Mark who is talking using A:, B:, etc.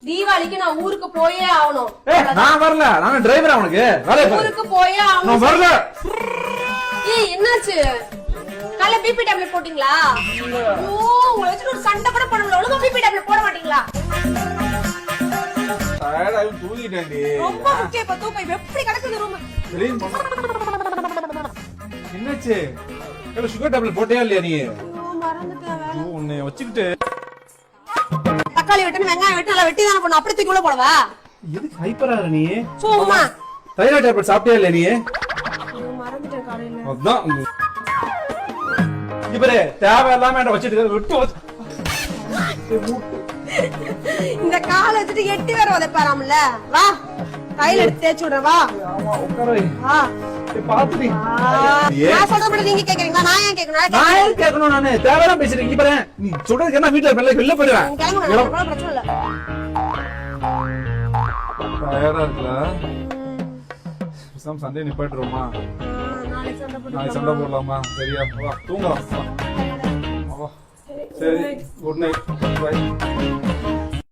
A: தீபாவளிக்கு நான் ஊருக்கு போயே ஆகணும்.
B: நான் வரல, நான் டிரைவர். அவனுக்கு
A: ஊருக்கு போயே ஆகணும்.
B: வரல.
A: ஏய் என்னாச்சு? காலைல பிபி டேப்லெட் போட்டீங்களா? ஐயோ உங்களை வச்சு ஒரு சண்டை கூட பண்ணல. ஒழுங்கா பிபி டேப்லெட் போட மாட்டீங்களா?
B: டயர்டா தூங்கிட்டேன்டி.
A: ரொம்ப முக்கியம். இப்ப தூக்கம் எப்படி கிடக்குது ரூம்?
B: என்னாச்சு? சுகர் டேப்லெட் போட்டியா இல்லையா நீ?
A: மறந்துட்டேன்.
B: உன்னை வச்சுக்கிட்டு
A: தக்காளி வெட்டணும், வெங்காயம் வெட்டி நல்லா வெட்டி தானே போடணும். அப்படி தூக்கி உள்ள போடவா?
B: எதுக்கு ஹைப்பரா நீ?
A: சும்மா
B: தைராய்டு டேப்லெட் சாப்பிட்டியா இல்லையா நீ?
A: மறந்துட்டேன் காலையில.
B: அதான் இப்பரே தேவையில்லாம என்ன வச்சிட்டு விட்டு
A: இந்த காலை வச்சுட்டு எட்டி வேற உதைப்பாராம்ல. வா கையில எடுத்து தேய்ச்சி விடுற. வா வா
B: பாத்துடி.
A: நான் சொல்றபடி நீங்க கேக்குறீங்களா? நான் ஏன் கேட்கணும்?
B: நான் ஏன் கேட்கணும்? நானு தேவையில்லாம பேசுறேன். இப்ப நீ சொல்றதுக்கு என்ன வீட்டுல வெளில போயிடுவேன்.
A: கிளம்புங்க, பிரச்சனை இல்ல.
B: டயர்டா இருக்குல்ல? சண்டே நிப்பாட்டுருமா? நாளைக்கு சண்டை போடலாமா? சரியா? தூங்கலாம். சரி, குட் நைட். பை.